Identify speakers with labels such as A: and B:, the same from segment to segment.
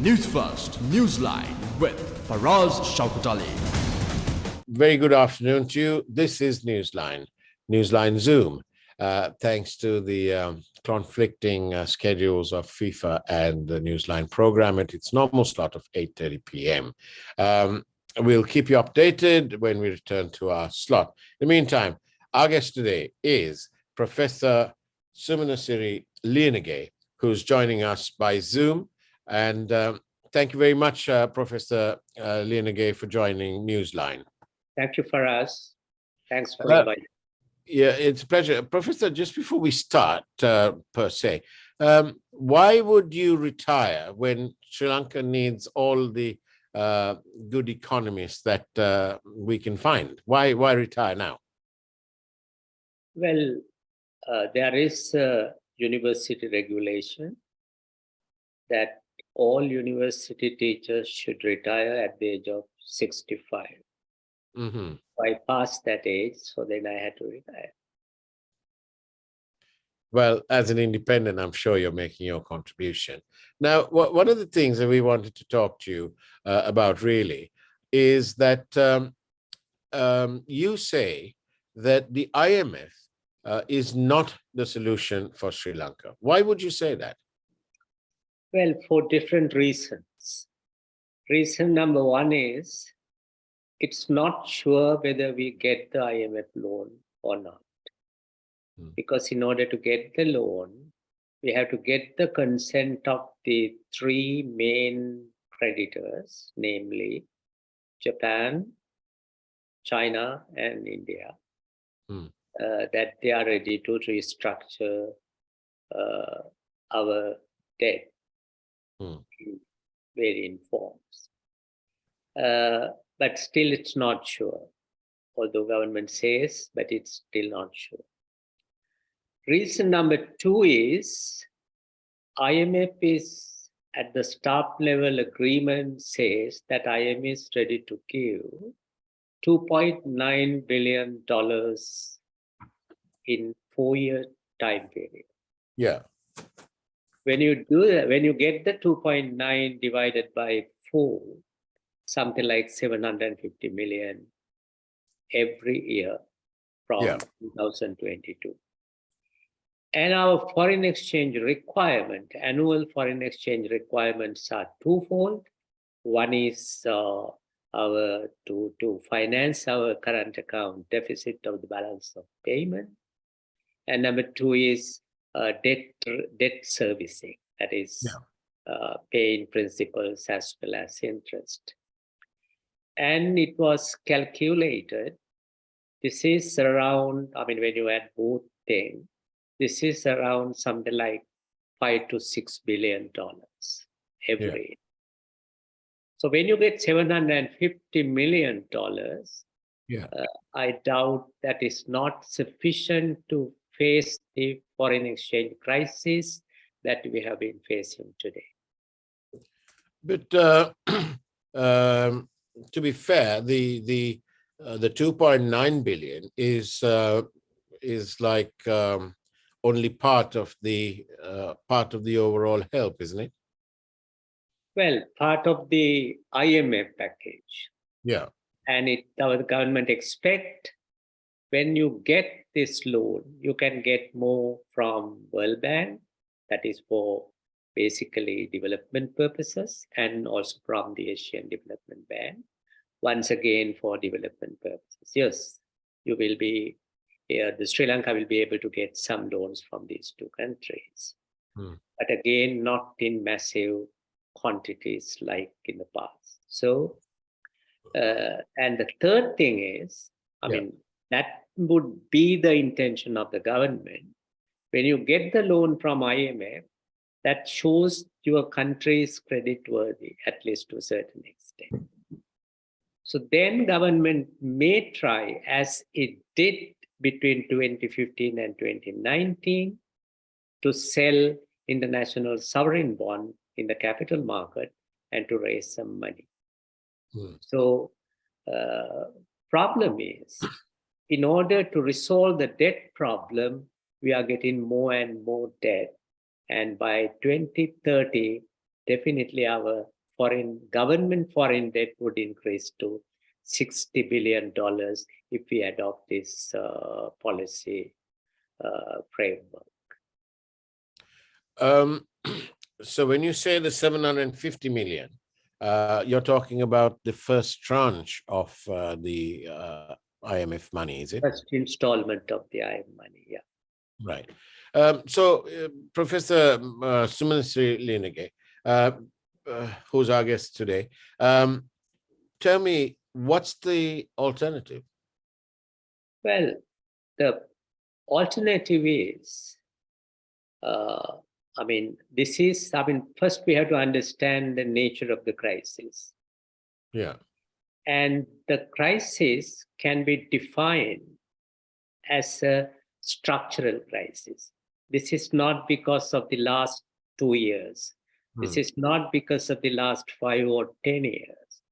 A: Newsfirst Newsline with Faraz Shaukat Ali.
B: Very good afternoon to you. This is Newsline Zoom. Thanks to the conflicting schedules of FIFA and the Newsline program at its normal slot of 8:30 p.m. We'll keep you updated when we return to our slot. In the meantime, our guest today is Professor Sumanasiri Liyanage, who's joining us by Zoom. And thank you very much, Professor Liyanage, for joining Newsline.
C: Thank you, Faraz. Thanks for inviting.
B: Yeah, it's a pleasure. Professor, just before we start, per se, why would you retire when Sri Lanka needs all the good economists that we can find? Why retire now?
C: Well, there is a university regulation that all university teachers should retire at the age of 65.
B: Mm-hmm.
C: I passed that age, so then I had to retire.
B: Well, as an independent, I'm sure you're making your contribution. Now, one of the things that we wanted to talk to you about really is that you say that the IMF is not the solution for Sri Lanka. Why would you say that?
C: Well, for different reasons. Reason number one is, it's not sure whether we get the IMF loan or not. Because in order to get the loan, we have to get the consent of the three main creditors, namely Japan, China, and India, that they are ready to restructure our debt in varying forms. But still it's not sure, although government says, but it's still not sure. Reason number two is IMF is at the staff level agreement says that IMF is ready to give $2.9 billion in 4-year time period.
B: Yeah.
C: When you do that, when you get the 2.9 divided by 4, something like 750 million every year from 2022. And our foreign exchange requirement, annual foreign exchange requirements are twofold. One is to finance our current account deficit of the balance of payment. And number two is debt servicing, that is paying principals as well as interest. And it was calculated, this is around, when you add both things, this is around something like $5 to $6 billion every year. So when you get $750 million, I doubt that is not sufficient to face the foreign exchange crisis that we have been facing today.
B: But to be fair, the 2.9 billion is like only part of the overall help, isn't it?
C: Well, part of the IMF package.
B: Yeah.
C: And our government expect when you get this loan, you can get more from World Bank, that is for basically development purposes, and also from the Asian Development Bank, once again for development purposes. Yes, you will be, the Sri Lanka will be able to get some loans from these two countries. But again, not in massive quantities like in the past. So, and the third thing is, that would be the intention of the government. When you get the loan from IMF, that shows your country is creditworthy, at least to a certain extent. So then government may try, as it did between 2015 and 2019, to sell international sovereign bond in the capital market and to raise some money. So problem is, in order to resolve the debt problem, we are getting more and more debt. And by 2030, definitely our government foreign debt would increase to $60 billion if we adopt this policy framework.
B: So when you say the 750 million, you're talking about the first tranche of the IMF money, is it?
C: First installment of the IMF money, yeah.
B: Right. So, Professor Sumanasiri Liyanage, who's our guest today, tell me, what's the alternative?
C: Well, the alternative is, first we have to understand the nature of the crisis.
B: Yeah.
C: And the crisis can be defined as a structural crisis. This is not because of the last 2 years. This is not because of the last 5 or 10 years,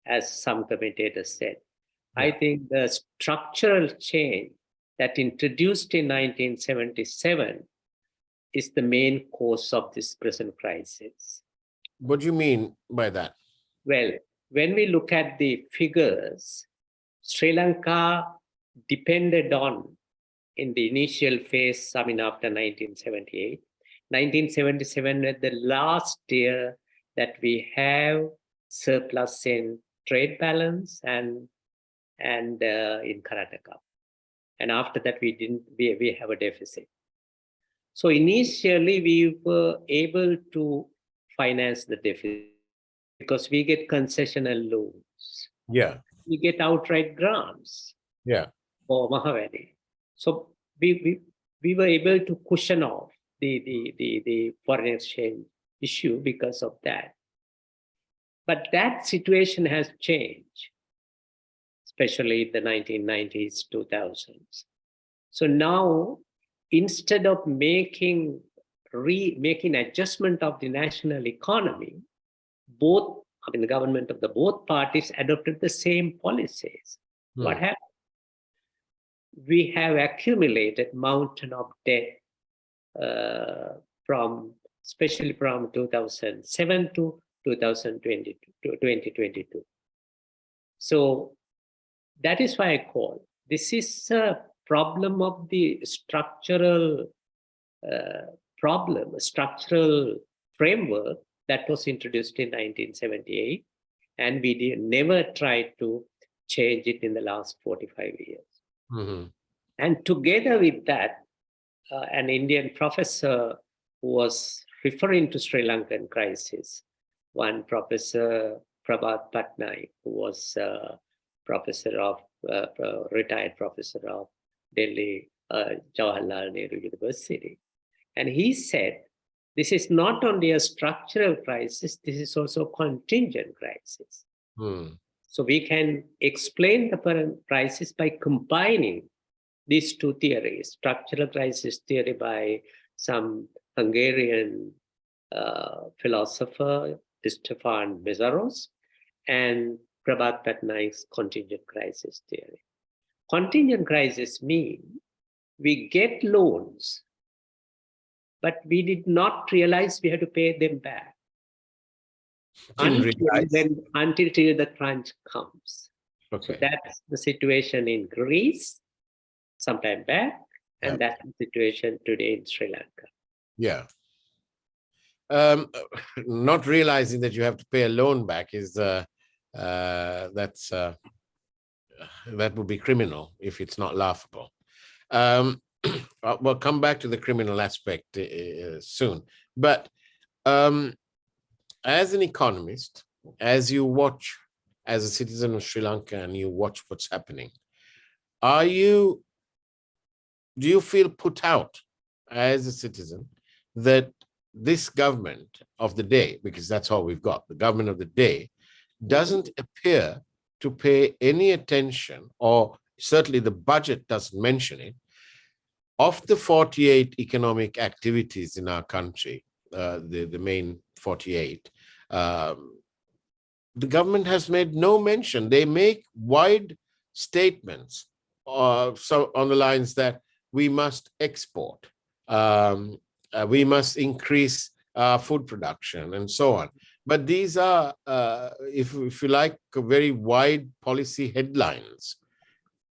C: as some commentators said. I think the structural change that introduced in 1977 is the main cause of this present crisis.
B: What do you mean by that?
C: Well, when we look at the figures, Sri Lanka depended on, in the initial phase, after 1978, 1977 was the last year that we have surplus in trade balance and in Karnataka. And after that, we have a deficit. So initially, we were able to finance the deficit because we get concessional loans.
B: Yeah.
C: We get outright grants.
B: Yeah.
C: For Mahavali. So we were able to cushion off the foreign exchange issue because of that. But that situation has changed, especially in the 1990s, 2000s. So now, instead of making adjustment of the national economy, the government of the both parties adopted the same policies. What happened? We have accumulated mountain of debt especially from 2007 to 2022. So that is why I call this is a problem of the structural a structural framework that was introduced in 1978, and we never tried to change it in the last 45 years. And together with that, an Indian professor who was referring to Sri Lankan crisis, one Professor Prabhat Patnaik, who was retired professor of Delhi Jawaharlal Nehru University. And he said, this is not only a structural crisis, this is also a contingent crisis. So we can explain the current crisis by combining these two theories, structural crisis theory by some Hungarian philosopher, Stefan Mészáros, and Prabhat Patnaik's contingent crisis theory. Contingent crisis means we get loans, but we did not realize we had to pay them back until the crunch comes.
B: Okay.
C: So that's the situation in Greece sometime back, and that's the situation today in Sri Lanka.
B: Yeah. Not realizing that you have to pay a loan back is that would be criminal if it's not laughable. We'll come back to the criminal aspect soon. But as an economist, as you watch, as a citizen of Sri Lanka, and you watch what's happening, do you feel put out as a citizen that this government of the day, because that's all we've got, the government of the day, doesn't appear to pay any attention, or certainly the budget doesn't mention it, of the 48 economic activities in our country, the main 48, the government has made no mention. They make wide statements so on the lines that we must export, we must increase food production, and so on. But these are, if you like, very wide policy headlines.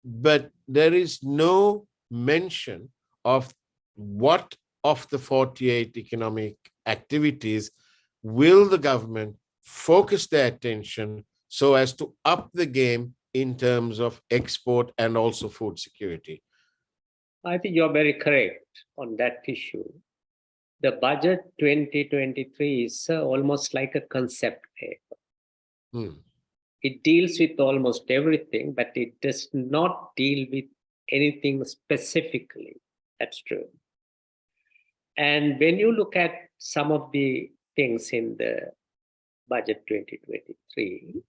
B: But there is no mention of what of the 48 economic activities will the government focus their attention so as to up the game in terms of export and also food security.
C: I think you're very correct on that issue. The budget 2023 is almost like a concept paper. It deals with almost everything, but it does not deal with anything specifically. That's true. And when you look at some of the things in the budget 2023,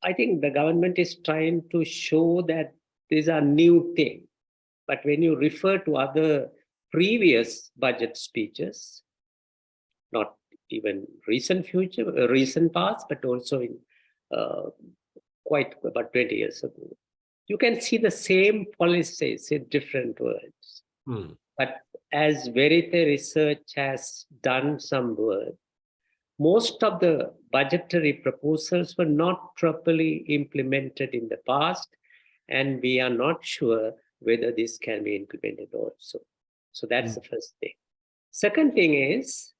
C: I think the government is trying to show that these are new things. But when you refer to other previous budget speeches, not even recent past, but also in quite about 20 years ago, you can see the same policies in different words. But as Verite Research has done some work, most of the budgetary proposals were not properly implemented in the past, and we are not sure whether this can be implemented also. So that's the first thing. Second thing is,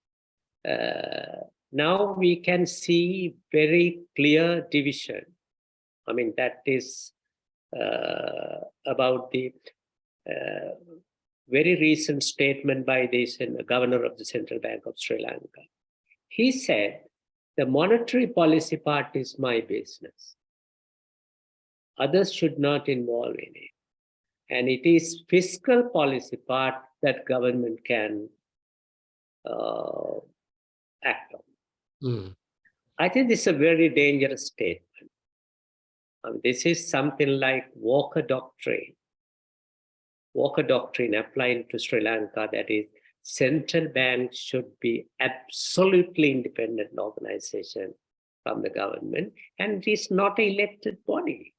C: now we can see very clear division. I mean, that is about the very recent statement by the governor of the Central Bank of Sri Lanka. He said, the monetary policy part is my business. Others should not involve in it. And it is fiscal policy part that government can act on. I think this is a very dangerous statement. This is something like Walker Doctrine. Walker Doctrine applying to Sri Lanka, that is, central banks should be absolutely independent organization from the government, and it is not an elected body.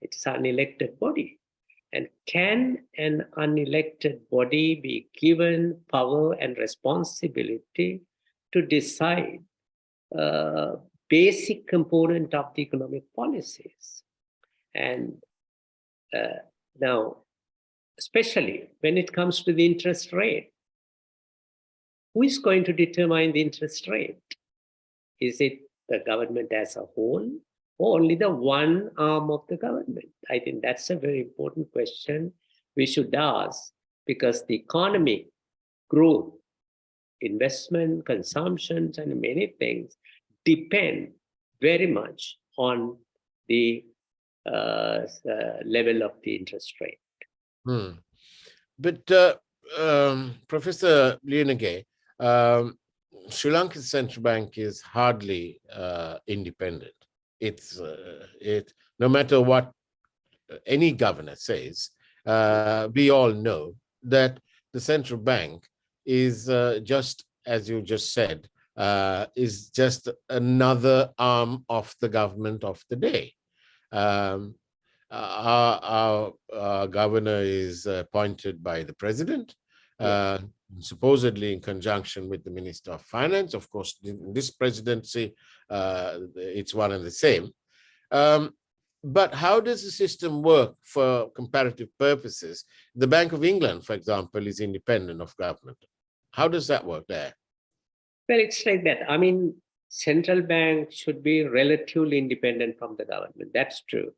C: It is an unelected body. And can an unelected body be given power and responsibility to decide basic component of the economic policies? And now, especially when it comes to the interest rate, who is going to determine the interest rate? Is it the government as a whole, or only the one arm of the government? I think that's a very important question we should ask, because the economic growth, investment, consumptions, and many things depend very much on the level of the interest rate.
B: But Professor Liyanage, Sri Lanka's central bank is hardly independent. It's no matter what any governor says, we all know that the central bank is just, as you just said, is just another arm of the government of the day. Our governor is appointed by the president, supposedly in conjunction with the Minister of Finance. Of course, in this presidency, it's one and the same. But how does the system work for comparative purposes? The Bank of England, for example, is independent of government. How does that work there?
C: Well, it's like that. I mean, central bank should be relatively independent from the government. That's true.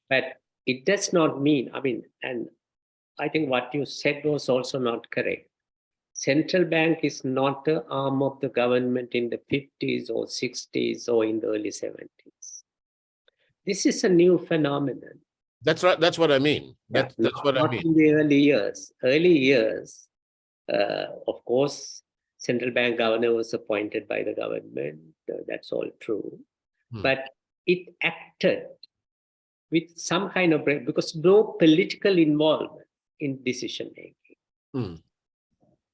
C: But it does not mean, I mean, and I think what you said was also not correct. Central bank is not an arm of the government in the 50s or 60s or in the early 70s. This is a new phenomenon.
B: That's right. That's what I mean. That's what I mean.
C: In the early years. Early years, of course, central bank governor was appointed by the government. That's all true. But it acted with some kind of, because no political involvement in decision making.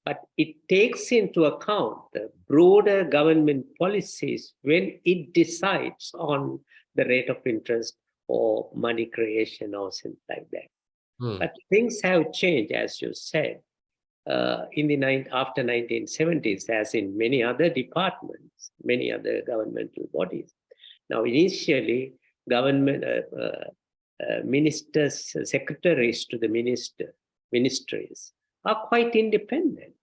C: But it takes into account the broader government policies when it decides on the rate of interest or money creation or something like that. But things have changed, as you said. after 1970s, as in many other departments, many other governmental bodies. Now, initially, government ministers, secretaries to the ministries are quite independent.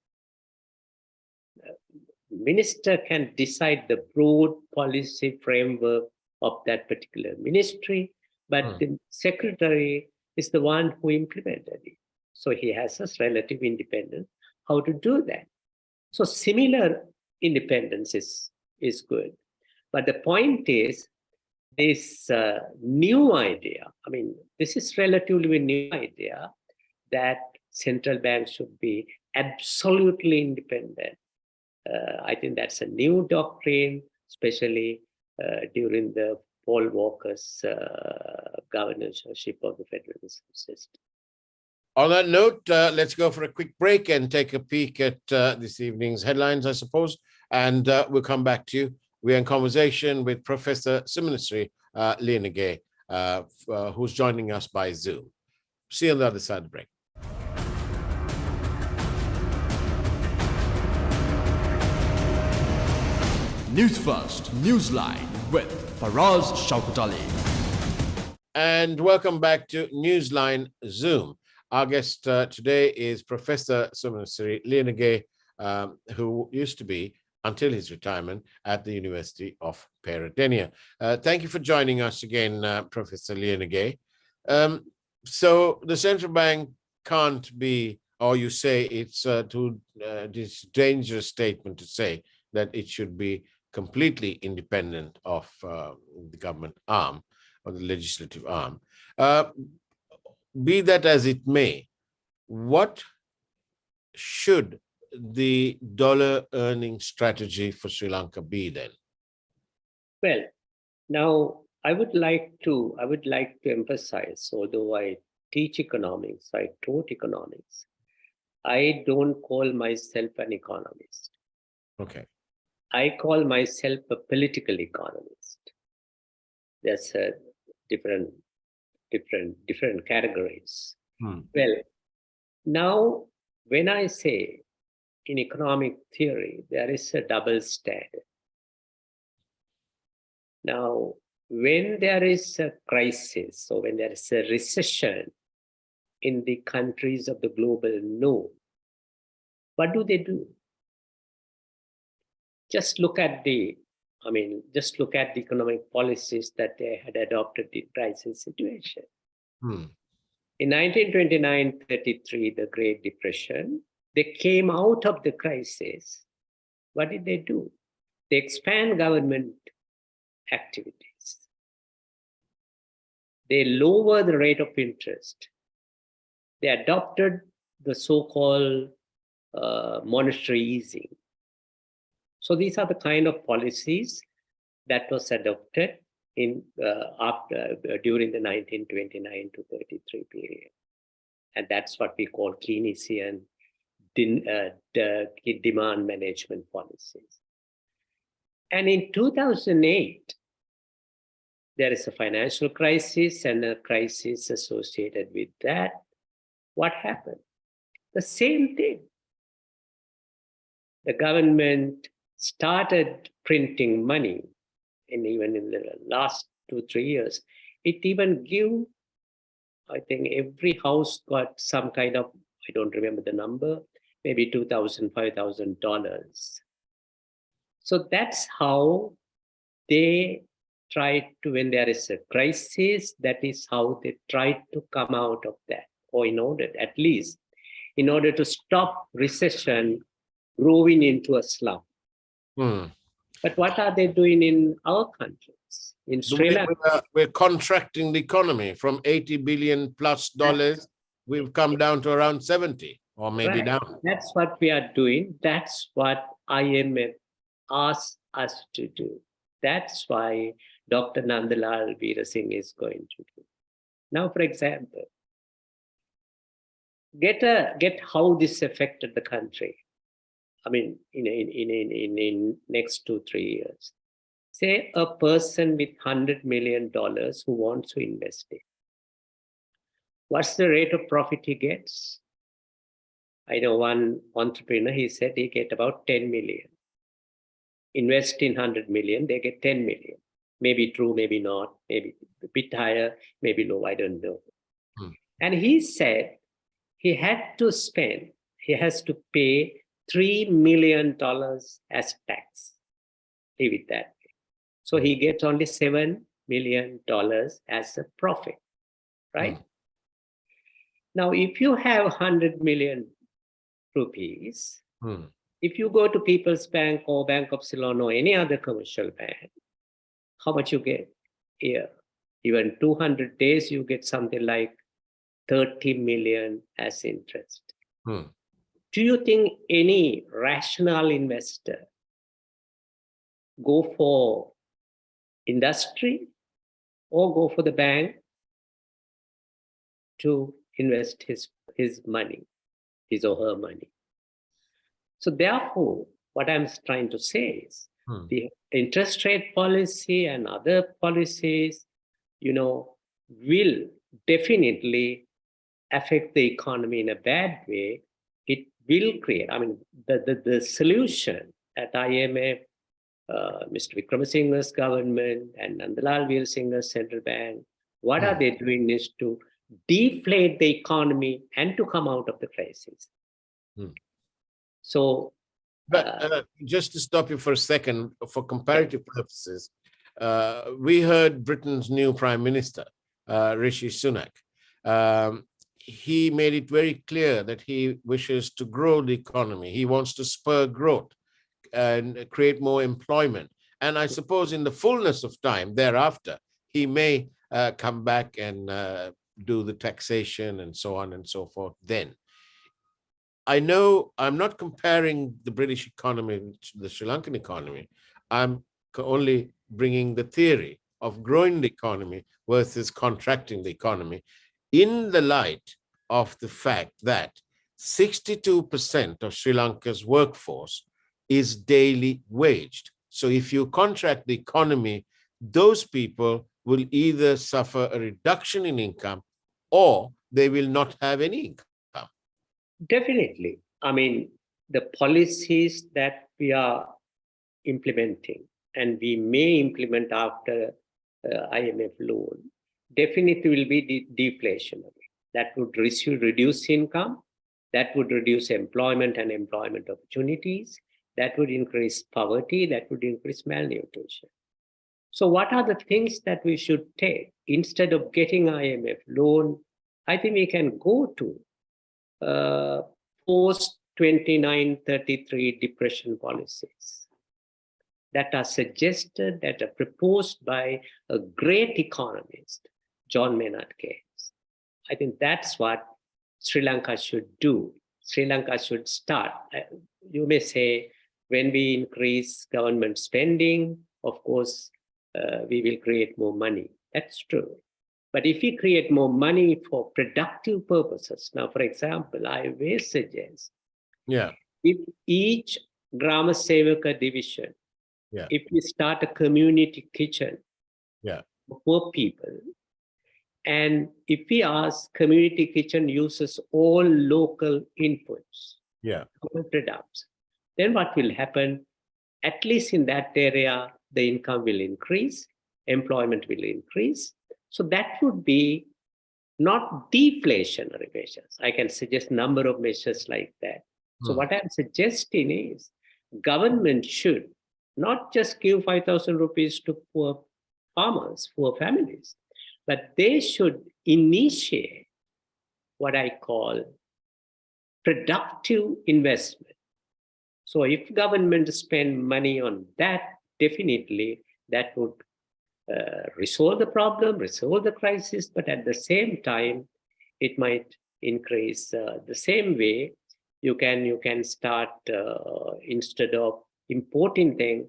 C: Minister can decide the broad policy framework of that particular ministry, but the secretary is the one who implemented it. So he has a relative independence how to do that. So similar independence is good. But the point is, this new idea, I mean, this is relatively new idea that central banks should be absolutely independent. I think that's a new doctrine, especially during the Paul Walker's governorship of the Federal Reserve System.
B: On that note, let's go for a quick break and take a peek at this evening's headlines, I suppose, and we'll come back to you. We're in conversation with Professor Sumanasiri Liyanage, who's joining us by Zoom. See you on the other side of the break.
A: Newsfirst, Newsline with Faraz Shaukat Ali.
B: And welcome back to Newsline Zoom. Our guest today is Professor Sumanasiri Liyanage, who used to be, until his retirement, at the University of Peradeniya. Thank you for joining us again, Professor Liyanage. So the central bank can't be, or you say it's this dangerous statement to say that it should be completely independent of the government arm or the legislative arm. Be that as it may, what should the dollar earning strategy for Sri Lanka be then?
C: Well, now I would like to emphasize, although I teach economics, I taught economics, I don't call myself an economist.
B: Okay.
C: I call myself a political economist. There's a different categories. Well, now when I say in economic theory, there is a double standard. Now, when there is a crisis or when there is a recession in the countries of the global north, what do they do? Just look at the economic policies that they had adopted in crisis situation. In 1929-33, the Great Depression, they came out of the crisis. What did they do? They expand government activities. They lower the rate of interest. They adopted the so-called monetary easing. So these are the kind of policies that was adopted in during the 1929 to 33 period, and that's what we call Keynesian demand management policies. And in 2008, there is a financial crisis and a crisis associated with that. What happened? The same thing. The government started printing money, and even in the last 2-3 years, it even gave, I think every house got some kind of, I don't remember the number, maybe $2,000, $5,000. So that's how they try to, when there is a crisis, that is how they try to come out of that, or in order to stop recession growing into a slump. But what are they doing in our countries? In Sri Lanka,
B: we're contracting the economy from $80 billion plus. We've come down to around 70, or maybe down.
C: That's what we are doing. That's what IMF asked us to do. That's why Dr. Nandalal Veerasinghe is going to do. Now, for example, get how this affected the country. I mean, in next 2-3 years. Say a person with $100 million who wants to invest it. What's the rate of profit he gets? I know one entrepreneur, he said he get about 10 million. Invest in 100 million, they get 10 million. Maybe true, maybe not, maybe a bit higher, maybe low, I don't know. And he said he has to pay $3 million as tax. Leave it that way. So he gets only $7 million as a profit, right? Now, if you have 100 million rupees, if you go to People's Bank or Bank of Ceylon or any other commercial bank, how much you get? Yeah, even 200 days, you get something like 30 million as interest. Do you think any rational investor go for industry or go for the bank to invest his money, his or her money? So therefore, what I'm trying to say is the interest rate policy and other policies, will definitely affect the economy in a bad way. It will create, the solution at IMF, Mr. Wickramasinghe's government and Nandalal Veerasinghe's central bank, what are they doing is to deflate the economy and to come out of the crisis. So,
B: but just to stop you for a second, for comparative purposes, we heard Britain's new Prime Minister, Rishi Sunak. He made it very clear that he wishes to grow the economy. He wants to spur growth and create more employment. And I suppose in the fullness of time thereafter, he may come back and do the taxation and so on and so forth then. I know I'm not comparing the British economy to the Sri Lankan economy. I'm only bringing the theory of growing the economy versus contracting the economy in the light of the fact that 62% of Sri Lanka's workforce is daily waged. So if you contract the economy, those people will either suffer a reduction in income or they will not have any income.
C: Definitely. The policies that we are implementing and we may implement after IMF loan definitely will be deflationary. That would reduce income, that would reduce employment and employment opportunities, that would increase poverty, that would increase malnutrition. So what are the things that we should take? Instead of getting IMF loan, I think we can go to post-2933 depression policies that are suggested, that are proposed by a great economist, John Maynard Keynes. I think that's what Sri Lanka should do. Sri Lanka should start. You may say, when we increase government spending, of course, we will create more money. That's true. But if we create more money for productive purposes, now, for example, I will suggest, if each Grama Sevaka division, if we start a community kitchen for poor people, and if we ask community kitchen uses all local inputs, local products, then what will happen? At least in that area, the income will increase, employment will increase. So that would be not deflationary measures. I can suggest a number of measures like that. So what I'm suggesting is government should not just give 5,000 rupees to poor farmers, poor families, but they should initiate what I call productive investment. So if government spend money on that, definitely that would resolve the problem, resolve the crisis, but at the same time, it might increase the same way. You can start, instead of importing things,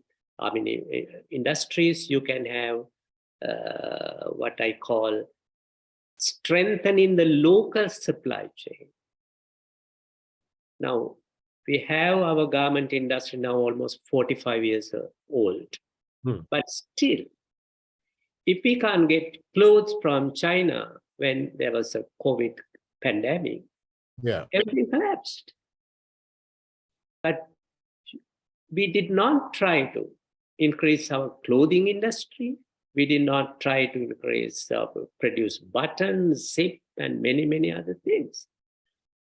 C: industries, you can have what I call strengthening the local supply chain. Now, we have our garment industry now almost 45 years old, but still, if we can't get clothes from China when there was a COVID pandemic, everything collapsed. But we did not try to increase our clothing industry. We did not try to increase, produce buttons, zip, and many, many other things.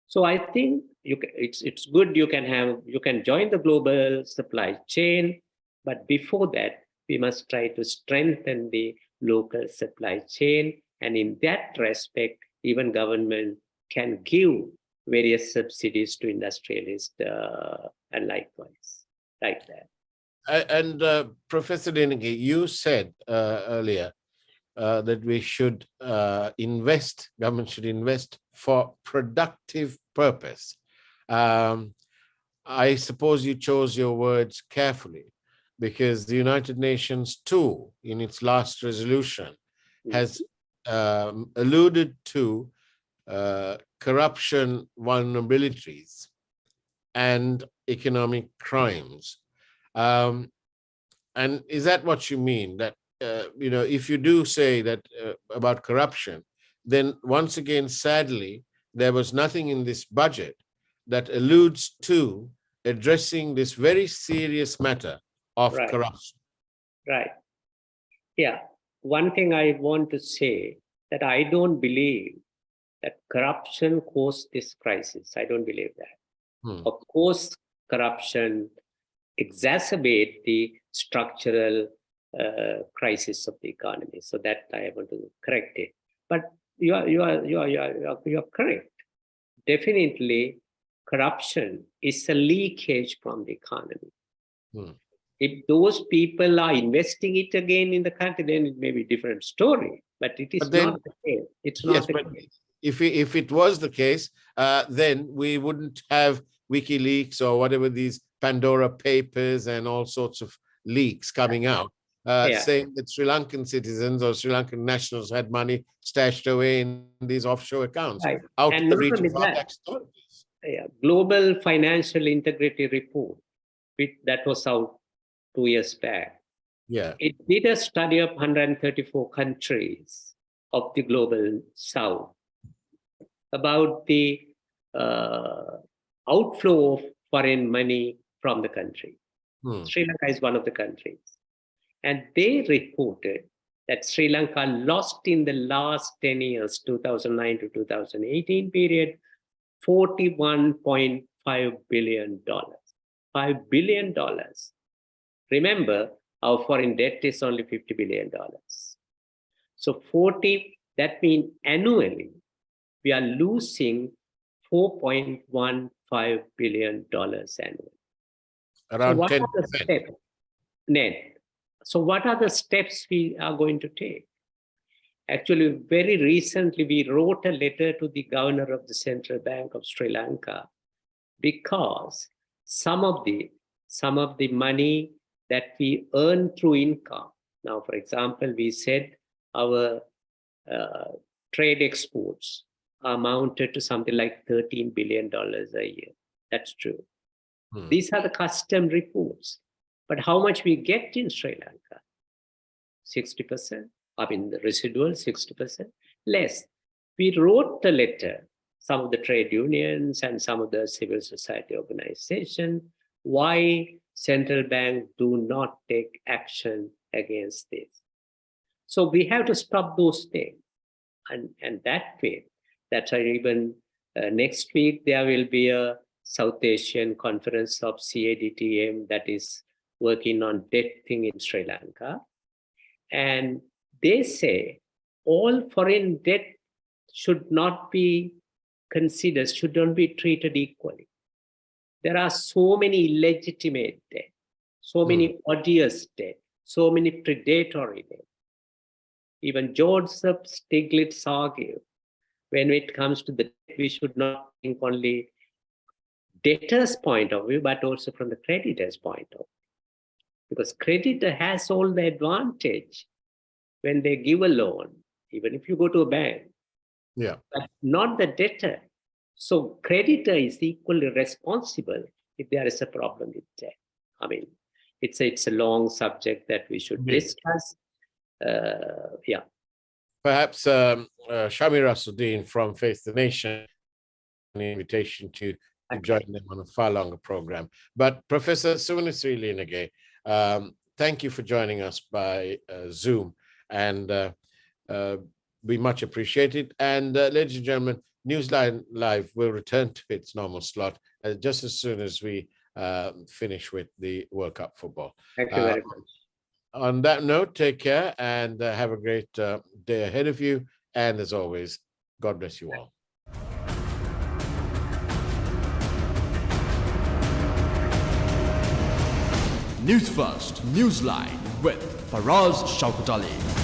C: So I think it's good you can join the global supply chain, but before that, we must try to strengthen the local supply chain. And in that respect, even government can give various subsidies to industrialists and likewise, like that.
B: And Professor Liyanage, you said earlier that we should government should invest for productive purpose. I suppose you chose your words carefully, because the United Nations too, in its last resolution, has alluded to corruption vulnerabilities and economic crimes. And is that what you mean? That, if you do say that about corruption, then once again, sadly, there was nothing in this budget that alludes to addressing this very serious matter of corruption.
C: Right. Yeah. One thing I want to say, that I don't believe that corruption caused this crisis. I don't believe that. Of course, corruption exacerbate the structural crisis of the economy. So that I want to correct it. But you are correct. Definitely, corruption is a leakage from the economy. If those people are investing it again in the country, then it may be a different story. But it is not the case. It's not the case.
B: If it was the case, then we wouldn't have WikiLeaks or whatever these Pandora papers and all sorts of leaks coming out, saying that Sri Lankan citizens or Sri Lankan nationals had money stashed away in these offshore accounts out of the reach of our tax authorities.
C: Global Financial Integrity Report, that was out 2 years back. It did a study of 134 countries of the global south about the outflow of foreign money from the country. Sri Lanka is one of the countries. And they reported that Sri Lanka lost in the last 10 years, 2009 to 2018 period, $41.5 billion. $5 billion. Remember, our foreign debt is only $50 billion. So that means annually, we are losing $4.15 billion annually.
B: Around
C: 10%. Net. So what are the steps we are going to take? Actually, very recently, we wrote a letter to the governor of the Central Bank of Sri Lanka, because some of the money that we earn through income. Now, for example, we said our trade exports amounted to something like $13 billion a year. That's true. These are the custom reports. But how much we get in Sri Lanka? 60%. I mean, the residual 60%. Less. We wrote the letter, some of the trade unions and some of the civil society organizations, why central bank do not take action against this. So we have to stop those things. And that way, that's why even next week, there will be a South Asian conference of CADTM that is working on debt thing in Sri Lanka. And they say all foreign debt should not be considered, should not be treated equally. There are so many illegitimate debt, so many odious debt, so many predatory debt. Even Joseph Stiglitz argued, when it comes to the debt, we should not think only debtor's point of view, but also from the creditor's point of view. Because creditor has all the advantage when they give a loan, even if you go to a bank, but not the debtor. So creditor is equally responsible if there is a problem with debt. I mean, it's a long subject that we should discuss.
B: Perhaps Shamir Asuddin from Face the Nation, an invitation to to join them on a far longer program. But Professor Sumanasiri Liyanage, thank you for joining us by Zoom, and we much appreciate it. And ladies and gentlemen, Newsline Live will return to its normal slot just as soon as we finish with the World Cup football.
C: Thank you very much.
B: On that note, take care and have a great day ahead of you. And as always, God bless you all.
A: News First, Newsline with Faraz Shaukat Ali.